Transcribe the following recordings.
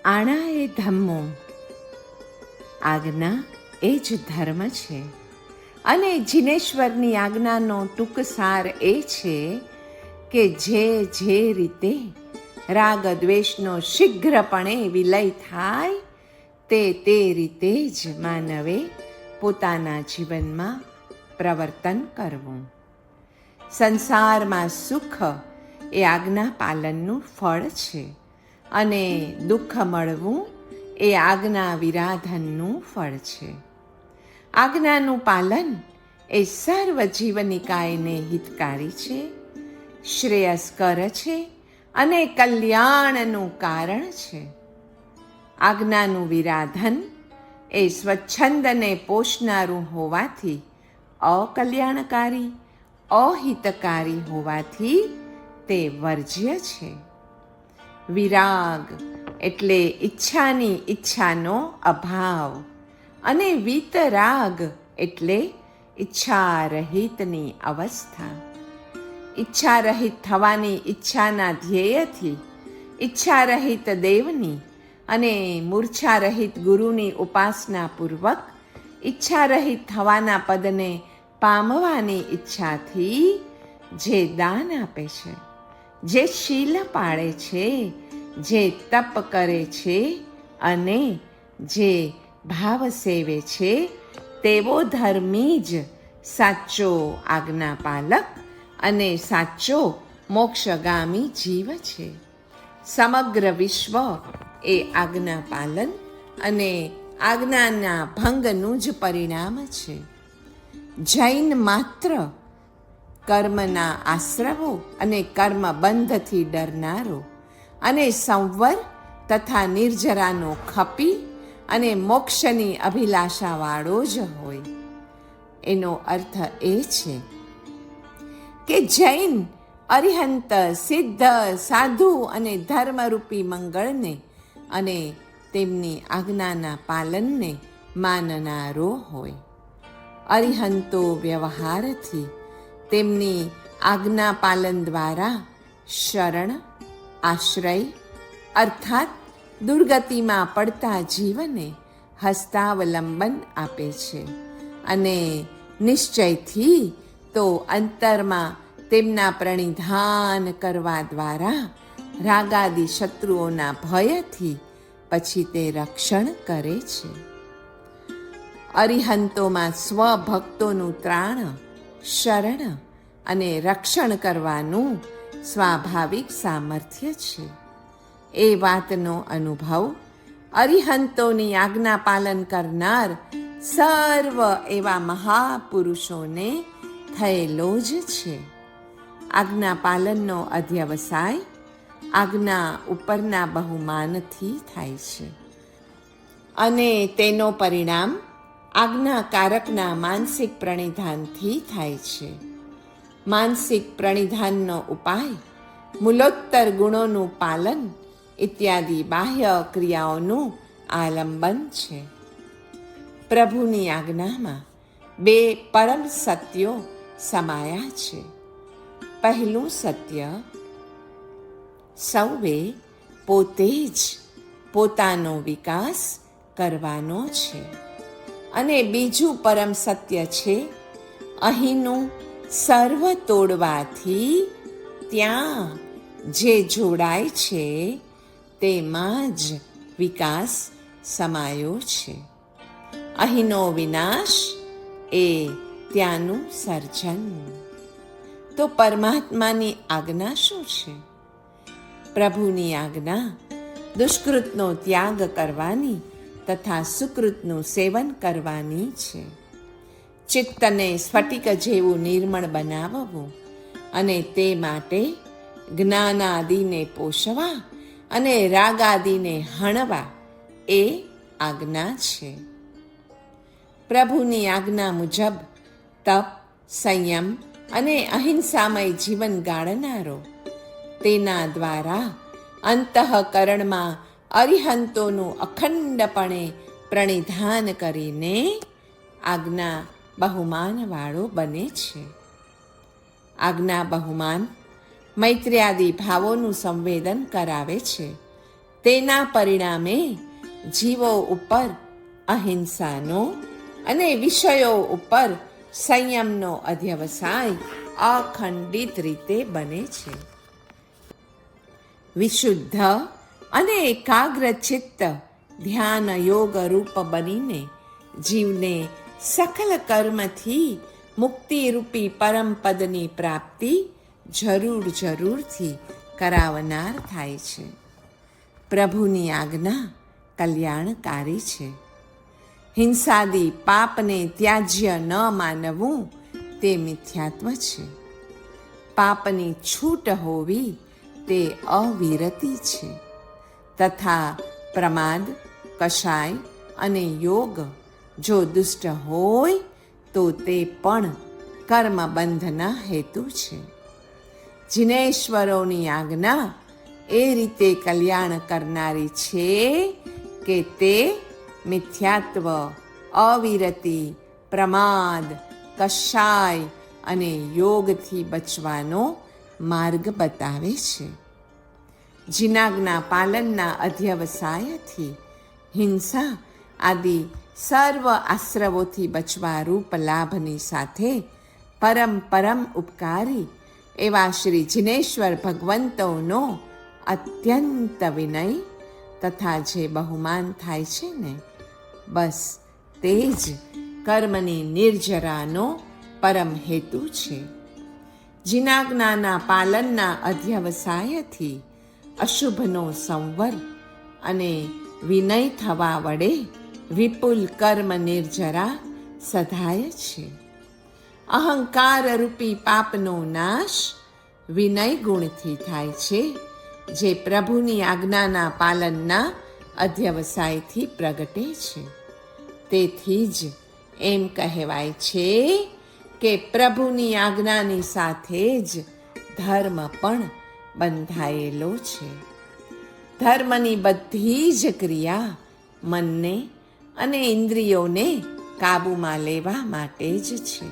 આણા એ ધમ્મો, આજ્ઞા એ જ ધર્મ છે. અને જિનેશ્વરની આજ્ઞાનો ટૂંક સાર એ છે કે જે રીતે રાગ દ્વેષનો શીઘ્રપણે વિલય થાય તે રીતે જ માનવે પોતાના જીવનમાં પ્રવર્તન કરવું. સંસારમાં સુખ એ આજ્ઞા પાલનનું ફળ છે અને દુઃખ મળવું એ આજ્ઞા વિરાધનનું ફળ છે. આજ્ઞાનું પાલન એ સર્વ જીવનિકાયને હિતકારી છે, શ્રેયસ્કર છે અને કલ્યાણનું કારણ છે. આજ્ઞાનું વિરાધન એ સ્વચ્છંદને પોષનારું હોવાથી અકલ્યાણકારી, અહિતકારી હોવાથી તે વર્જ્ય છે. વિરાગ એટલે ઈચ્છાની ઈચ્છાનો અભાવ અને વીતરાગ એટલે ઈચ્છારહિતની અવસ્થા. ઈચ્છારહિત થવાની ઈચ્છાના ધ્યેયથી ઈચ્છારહિત દેવની અને મૂર્છારહિત ગુરુની ઉપાસના પૂર્વક ઈચ્છારહિત થવાના પદને પામવાની ઈચ્છાથી જે દાન આપે છે, જે શીલ પાળે છે, જે તપ કરે છે અને જે ભાવ સેવે છે તેવો ધર્મી જ સાચો આજ્ઞાપાલક અને સાચો મોક્ષગામી જીવ છે. સમગ્ર વિશ્વ એ આજ્ઞાપાલન અને આજ્ઞાના ભંગનું જ પરિણામ છે. જૈન માત્ર કર્મના આશ્રવો અને કર્મબંધથી ડરનારો અને સંવર તથા નિર્જરાનો ખપી અને મોક્ષની અભિલાષાવાળો જ હોય. એનો અર્થ એ છે કે જૈન અરિહંત, સિદ્ધ, સાધુ અને ધર્મરૂપી મંગળને અને તેમની આજ્ઞાના પાલનને માનનારો હોય. અરિહંતો વ્યવહારથી તેમની આજ્ઞા પાલન દ્વારા શરણ, આશ્રય અર્થાત દુર્ગતિમાં પડતા જીવને હસ્તાવલંબન આપે છે અને નિશ્ચયથી તો અંતરમાં તેમના પ્રણિધાન કરવા દ્વારા રાગાદી શત્રુઓના ભયથી પછી તે રક્ષણ કરે છે. અરિહંતોમાં સ્વભક્તોનું ત્રાણ, શરણ અને રક્ષણ કરવાનું સ્વાભાવિક સામર્થ્ય છે. એ વાતનો અનુભવ અરિહંતોની આજ્ઞા પાલન કરનાર સર્વ એવા મહાપુરુષોને થયેલો જ છે. આજ્ઞા પાલનનો અધ્યવસાય આજ્ઞા ઉપરના બહુમાનથી થાય છે અને તેનો પરિણામ આજ્ઞાકારકના માનસિક પ્રણિધાનથી થાય છે. માનસિક પ્રણિધાનનો ઉપાય મૂલોત્તર ગુણોનું પાલન ઇત્યાદિ બાહ્ય ક્રિયાઓનું આલંબન છે. પ્રભુની આજ્ઞામાં બે પરમ સત્યો સમાયા છે. પહેલું સત્ય સૌએ પોતે જ પોતાનો વિકાસ કરવાનો છે અને બીજું પરમ સત્ય છે અહીંનું સર્વ તોડવાથી ત્યાં જે જોડાય છે તેમાં જ વિકાસ સમાયો છે. અહીંનો વિનાશ એ ત્યાંનું સર્જન. તો પરમાત્માની આજ્ઞા શું છે? પ્રભુની આજ્ઞા દુષ્કૃતનો ત્યાગ કરવાની તથા સુકૃતનું સેવન કરવાની છે. ચિત્તને સ્ફટિક જેવું નિર્મળ બનાવવું અને તે માટે જ્ઞાનાદિને પોષવા અને રાગાદિને હણવા એ આજ્ઞા છે. પ્રભુની આજ્ઞા મુજબ તપ, સંયમ અને અહિંસામય જીવન ગાળનારો તેના દ્વારા અંતઃકરણમાં અરિહંતોનું અખંડપણે પ્રણિધાન કરીને આજ્ઞા બહુમાનવાળો બને છે. આજ્ઞા બહુમાન મૈત્ર્યાદિ ભાવોનું સંવેદન કરાવે છે તેના પરિણામે જીવો ઉપર અહિંસાનો અને વિષયો ઉપર સંયમનો અધ્યવસાય અખંડિત રીતે બને છે. વિશુદ્ધ અને એકાગ્ર ચિત્ત ધ્યાન યોગ રૂપ બનીને જીવને સકલ કર્મથી મુક્તિરૂપી પરમપદની પ્રાપ્તિ જરૂરથી કરાવનાર થાય છે. પ્રભુની આજ્ઞા કલ્યાણકારી છે. હિંસાદી પાપને ત્યાજ્ય ન માનવું તે મિથ્યાત્વ છે. પાપની છૂટ હોવી તે અવિરતિ છે. તથા પ્રમાદ, કષાય અને યોગ જો દુષ્ટ હોય તો તે પણ કર્મબંધના હેતુ છે. જિનેશ્વરોની આજ્ઞા એ રીતે કલ્યાણ કરનારી છે કે તે મિથ્યાત્વ, અવિરતિ, પ્રમાદ, કષાય અને યોગથી બચવાનો માર્ગ બતાવે છે. જિનાજ્ઞા પાલનના અધ્યવસાયથી હિંસા આદિ સર્વ આશ્રવોથી બચવા રૂપ લાભની સાથે પરમ ઉપકારી એવા શ્રી જિનેશ્વર ભગવંતોનો અત્યંત વિનય તથા જે બહુમાન થાય છે ને, બસ તે જ કર્મની નિર્જરાનો પરમ હેતુ છે. જિનાજ્ઞાના પાલનના અધ્યવસાયથી અશુભનો સંવર અને વિનય થવા વડે વિપુલ કર્મ નિર્જરા સધાય છે. અહંકાર રૂપી પાપનો નાશ વિનય ગુણથી થાય છે, જે પ્રભુની આજ્ઞાના પાલનના અધ્યવસાયથી પ્રગટે છે. તેથી જ એમ કહેવાય છે કે પ્રભુની આજ્ઞાની સાથે જ ધર્મ પણ બંધાયેલો છે. ધર્મની બધી જ ક્રિયા મનને અને ઇન્દ્રિયોને કાબૂમાં લેવા માટે જ છે.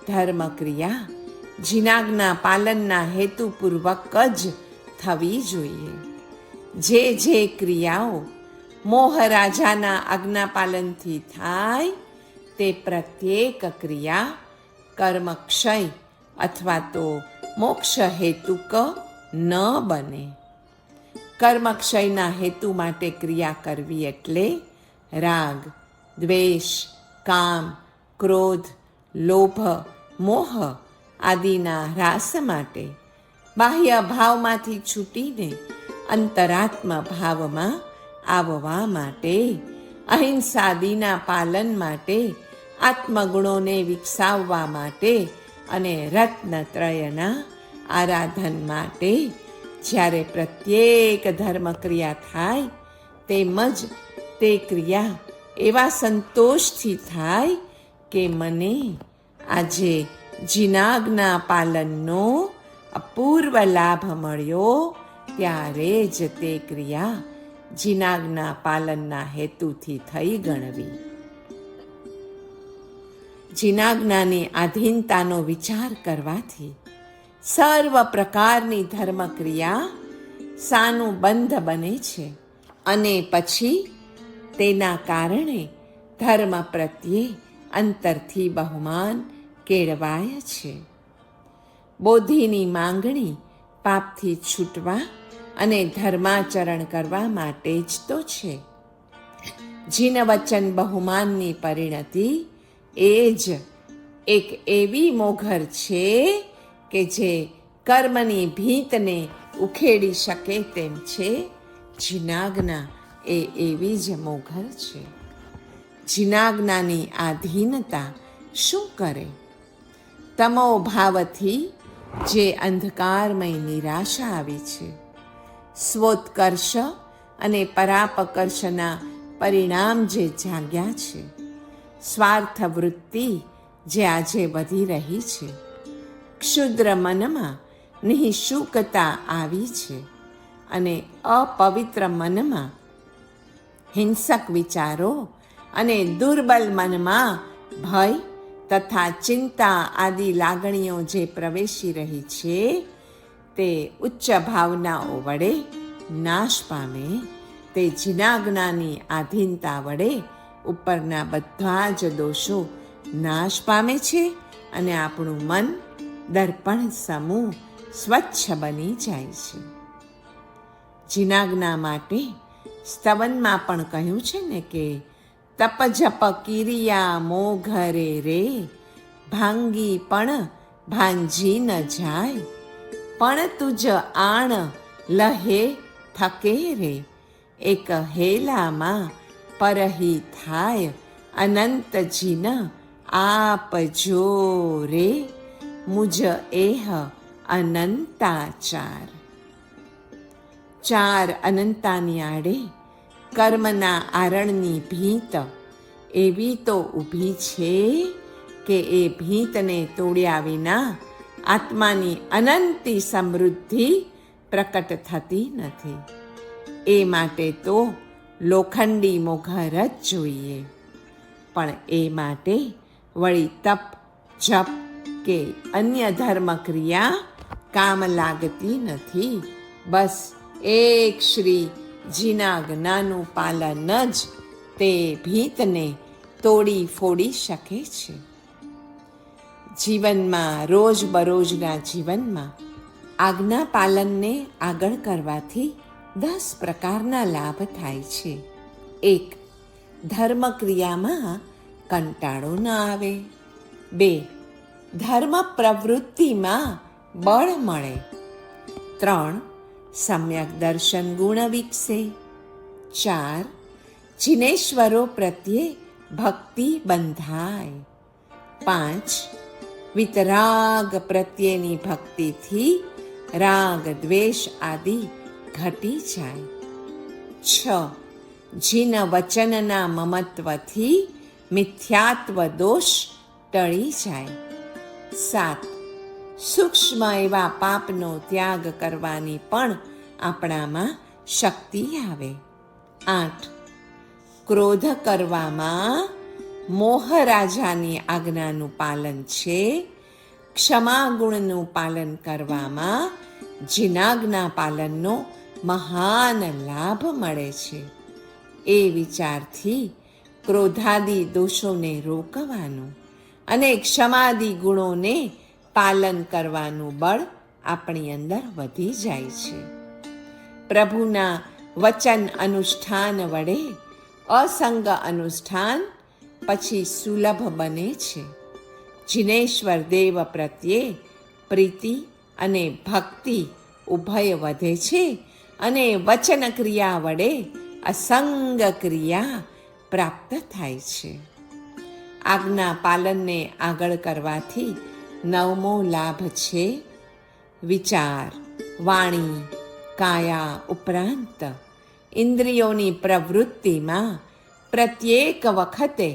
ધર્મ ક્રિયા જિનાજ્ઞા પાલનના હેતુપૂર્વક જ થવી જોઈએ. જે ક્રિયાઓ મોહરાજાના આજ્ઞાપાલનથી થાય તે પ્રત્યેક ક્રિયા કર્મક્ષય અથવા તો મોક્ષ હેતુક ન બને. કર્મક્ષયના હેતુ માટે ક્રિયા કરવી એટલે રાગ, દ્વેષ, કામ, ક્રોધ, લોભ, મોહ આદિના હ્રાસ માટે બાહ્ય ભાવમાંથી છૂટીને અંતરાત્મ ભાવમાં આવવા માટે, અહિંસાદિના પાલન માટે, આત્મગુણોને વિકસાવવા માટે અને રત્નત્રયના આરાધન માટે જ્યારે પ્રત્યેક ધર્મક્રિયા થાય તેમજ તે ક્રિયા એવા સંતોષથી થાય કે મને આજે જિનાજ્ઞા પાલનનો અપૂર્વ લાભ મળ્યો, ત્યારે જ તે ક્રિયા જિનાજ્ઞા પાલનના હેતુથી થઈ ગણવી. જિનાજ્ઞાની આધીનતાનો વિચાર કરવાથી સર્વ પ્રકારની ધર્મક્રિયા સાનુબંધ બને છે અને પછી તેના કારણે ધર્મ પ્રત્યે અંતરથી બહુમાન કેળવાય છે. બોધિની માંગણી પાપથી છૂટવા અને ધર્માચરણ કરવા માટે જ તો છે. જીન વચન બહુમાનની પરિણતિ એ જ એક એવી મોઘર છે કે જે કર્મની ભીતને ઉખેડી શકે તેમ છે. જિનાજ્ઞા એ એવી જ મોઘર છે. જિનાજ્ઞાની આધીનતા શું કરે? તમો ભાવથી જે અંધકારમય નિરાશા આવી છે, સ્વોત્કર્ષ અને પરાપકર્ષના પરિણામ જે જાગ્યા છે, સ્વાર્થ વૃત્તિ જે આજે વધી રહી છે, ક્ષુદ્ર મનમાં નિઃશુકતા આવી છે અને અપવિત્ર મનમાં હિંસક વિચારો અને દુર્બલ મનમાં ભય તથા ચિંતા આદિ લાગણીઓ જે પ્રવેશી રહી છે, તે ઉચ્ચ ભાવનાઓ વડે નાશ પામે, તે જીનાજ્ઞાની આધીનતા વડે ઉપરના બધા જ દોષો નાશ પામે છે અને આપણું મન દર્પણ સમૂહ સ્વચ્છ બની જાય છે. જીનાજ્ઞા માટે સ્તવનમાં પણ કહ્યું છે ને કે તપ જપ કિરિયા મોઘરે રે, ભાંગી પણ ભાંજી ન જાય, પણ તુજ આણ લહે થકે રે, એક હેલામાં પરહી થાય, અનંત જીન આપ જો રે, મુજ એહ અનંતાચાર. ચાર અનંતાની આડે કર્મના આરણની ભીંત એવી તો ઊભી છે કે એ ભીંતને તોડ્યા વિના આત્માની અનંતી સમૃદ્ધિ પ્રકટ થતી નથી. એ માટે તો લોખંડી મોઘર જ જોઈએ. પણ એ માટે વળી તપ જપ કે અન્ય ધર્મ ક્રિયા કામ લાગતી નથી. બસ એક શ્રી જીનાજ્ઞાનું પાલન જ તે ભીતને તોડી ફોડી શકે છે. જીવનમાં રોજબરોજના જીવનમાં આજ્ઞા પાલનને આગળ કરવાથી 10 પ્રકારના લાભ થાય છે. 1. ધર્મ ક્રિયામાં કંટાળો ન આવે. 2. ધર્મ પ્રવૃત્તિમાં બળ મળે. 3. સમ્યક દર્શન ગુણ વિકસે. 4. જિનેશ્વરો પ્રત્યે ભક્તિ બંધાય. 5. વિતરાગ પ્રત્યેની ભક્તિથી રાગ દ્વેષ આદિ ઘટી જાય. 6. જીન વચનના મમત્વથી મિથ્યાત્વ દોષ ટળી જાય. 7. સૂક્ષ્મ એવા પાપનો ત્યાગ કરવાની પણ આપણામાં શક્તિ આવે. 8. ક્રોધ કરવામાં મોહરાજાની આજ્ઞાનું પાલન છે. ક્ષમા ગુણનું પાલન કરવામાં જીનાજ્ઞા પાલનનો મહાન લાભ મળે છે. એ વિચારથી ક્રોધાદિ દોષોને રોકવાનું અને ક્ષમાદિ ગુણોને પાલન કરવાનું બળ આપણી અંદર વધી જાય છે. પ્રભુના વચન અનુષ્ઠાન વડે અસંગ અનુષ્ઠાન પછી સુલભ બને છે. જિનેશ્વર દેવ પ્રત્યે પ્રીતિ અને ભક્તિ ઉભય વધે છે અને વચન ક્રિયા વડે અસંગ ક્રિયા પ્રાપ્ત થાય છે. આજ્ઞા પાલનને આગળ કરવાથી 9મો લાભ છે વિચાર, વાણી, કાયા ઉપરાંત ઇન્દ્રિયોની પ્રવૃત્તિમાં પ્રત્યેક વખતે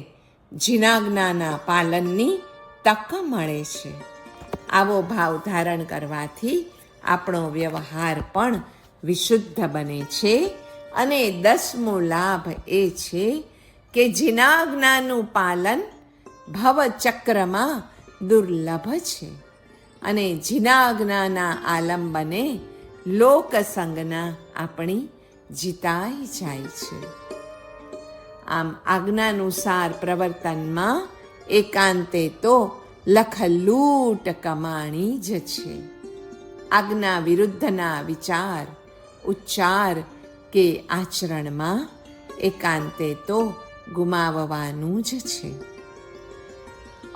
જીનાજ્ઞાના પાલનની તક મળે છે. આવો ભાવ ધારણ કરવાથી આપણો વ્યવહાર પણ વિશુદ્ધ બને છે. અને 10મો લાભ એ છે કે જીનાજ્ઞાનું પાલન ભવચક્રમાં દુર્લભ છે અને જીનાજ્ઞાના આલંબને લોકસંગના આપણી જીતાઈ જાય છે. આમ આજ્ઞાનુસાર પ્રવર્તનમાં એકાંતે તો લખલૂટ કમાણી જ છે. આજ્ઞા વિરુદ્ધના વિચાર, ઉચ્ચાર કે આચરણમાં એકાંતે તો ગુમાવવાનું જ છે.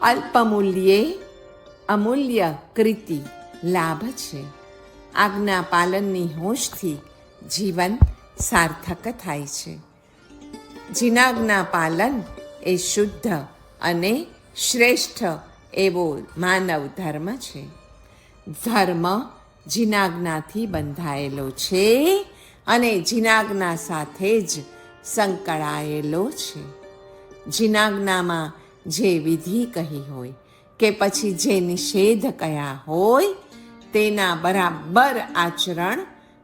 અલ્પમૂલ્યે અમૂલ્ય કૃતિ લાભ છે. આજ્ઞા પાલનની હોંશથી જીવન સાર્થક થાય છે. જીનાજ્ઞા પાલન એ શુદ્ધ અને શ્રેષ્ઠ એવો માનવ ધર્મ છે. ધર્મ જીનાજ્ઞાથી બંધાયેલો છે અને જીનાજ્ઞા સાથે જ સંકળાયેલો છે. જીનાજ્ઞામાં જે વિધિ કહી હોય કે પછી જે નિષેધ કયા હોય તેના બરાબર આચરણ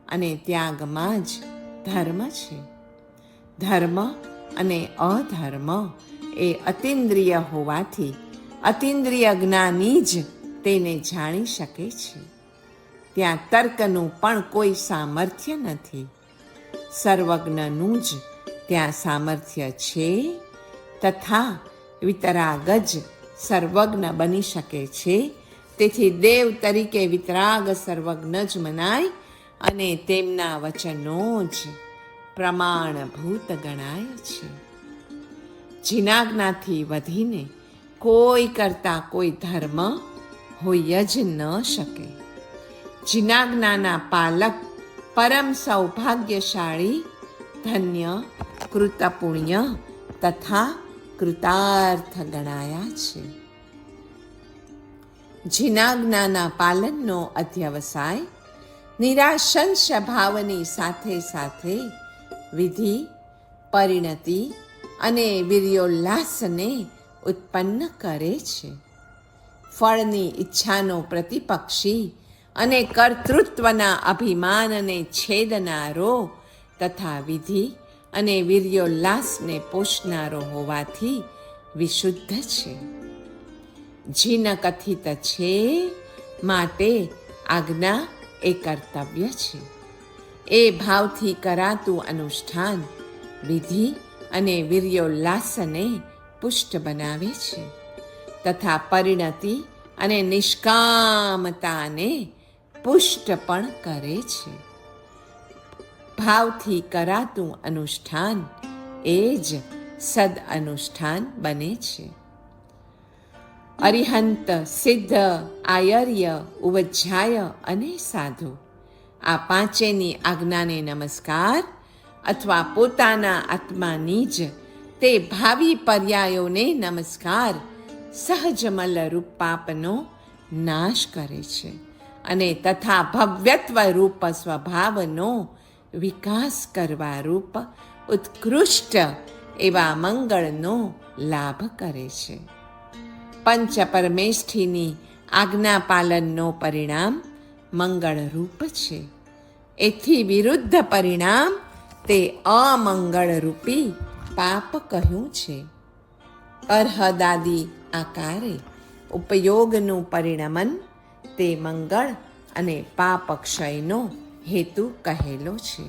અને ત્યાગમાં જ ધર્મ છે. ધર્મ અને અધર્મ એ અતિન્દ્રિય હોવાથી અતિન્દ્રિય જ્ઞાની જ તેને જાણી શકે છે. ત્યાં તર્કનું પણ કોઈ સામર્થ્ય નથી. સર્વજ્ઞનું જ ત્યાં સામર્થ્ય છે, તથા વિતરાગ જ સર્વજ્ઞ બની શકે છે. તેથી દેવ તરીકે વિતરાગ સર્વજ્ઞ જ મનાય અને તેમના વચનો જ પ્રમાણભૂત ગણાય છે. જીનાજ્ઞાથી વધીને કોઈ કરતા કોઈ ધર્મ હોય જ ન શકે. જીનાજ્ઞાના પાલક પરમ સૌભાગ્યશાળી, ધન્ય, કૃતપુણ્ય તથા કૃતાર્થ ગણાયા છે. જીનાજ્ઞાના પાલનનો અધ્યવસાય નિરાશંસ ભાવની સાથે સાથે વિધિ, પરિણતિ અને વીર્યોલ્લાસને ઉત્પન્ન કરે છે. ફળની ઈચ્છાનો પ્રતિપક્ષી અને કર્તૃત્વના અભિમાનને છેદનારો તથા વિધિ અને વીર્યોલ્લાસને પોષનારો હોવાથી વિશુદ્ધ છે. જીન કથિત છે, માટે આજ્ઞા એ કર્તવ્ય છે. એ ભાવથી કરાતું અનુષ્ઠાન વિધિ અને વીર્યોલ્લાસને પુષ્ટ બનાવે છે તથા પરિણતિ અને નિષ્કામતાને પુષ્ટ પણ કરે છે. ભાવથી કરાતું અનુષ્ઠાન એ જ સદ અનુષ્ઠાન બને છે. અરિહંત, સિદ્ધ, આયર્ય, ઉવજ્જાય અને સાધુ, આ પાંચેની આજ્ઞાને નમસ્કાર અથવા પોતાના આત્માની જ તે ભાવિ પર્યાયોને નમસ્કાર સહજમલ રૂપ પાપનો નાશ કરે છે અને તથા ભવ્યત્વ રૂપ સ્વભાવનો વિકાસ કરવા રૂપ ઉત્કૃષ્ટ એવા મંગળનો લાભ કરે છે. પંચ પરમેષ્ઠીની આજ્ઞા પાલનનો પરિણામ મંગળરૂપ છે. એથી વિરુદ્ધ પરિણામ તે અમંગળરૂપી પાપ કહ્યું છે. અર્હદાદી આકારે ઉપયોગનું પરિણમન તે મંગળ અને પાપ ક્ષયનો હેતુ કહેલો છે.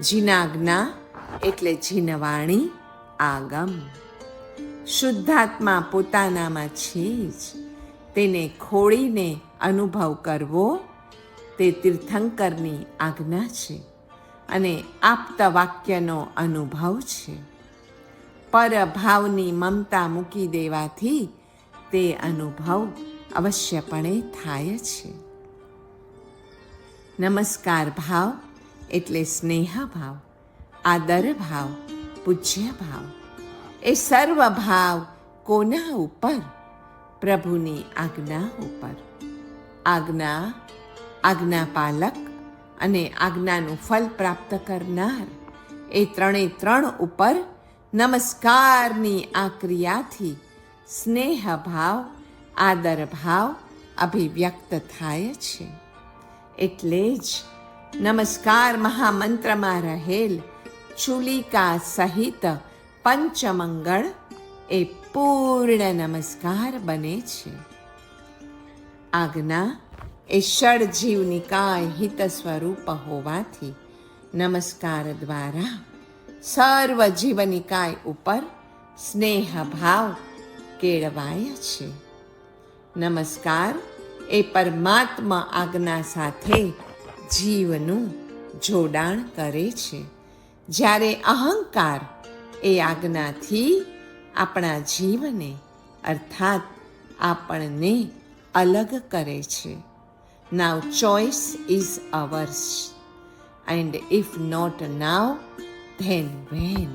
જીનાજ્ઞા એટલે જીનવાણી, આગમ. શુદ્ધાત્મા પોતાનામાં છે જ, તેને ખોળીને અનુભવ કરવો તે તીર્થંકરની આજ્ઞા છે અને આપ્ત વાક્યનો અનુભવ છે. પરભાવની મમતા મૂકી દેવાથી તે અનુભવ અવશ્યપણે થાય છે. નમસ્કાર ભાવ એટલે સ્નેહ ભાવ, આદર ભાવ, પૂજ્ય ભાવ. એ સર્વ ભાવ કોના ઉપર? પ્રભુની આજ્ઞા ઉપર. આજ્ઞા, આજ્ઞાપાલક અને આજ્ઞાનું ફલ પ્રાપ્ત કરનાર, એ ત્રણ ઉપર નમસ્કારની આ ક્રિયાથી સ્નેહ ભાવ, આદર ભાવ અભિવ્યક્ત થાય છે. એટલે જ નમસ્કાર મહામંત્રમાં રહેલ ચુલિકા સહિત પંચમંગળ એ પૂર્ણ નમસ્કાર બને છે. આજ્ઞા એ ષડજીવ નિકાય હિત સ્વરૂપ હોવાથી નમસ્કાર દ્વારા સર્વ જીવનિકાય ઉપર સ્નેહ ભાવ કેળવાય છે. નમસ્કાર એ પરમાત્મા આજ્ઞા સાથે જીવનું જોડાણ કરે છે, જ્યારે અહંકાર એ આજ્ઞાથી આપણા જીવને અર્થાત આપણને અલગ કરે છે. Now choice is ours, and if not now, then when?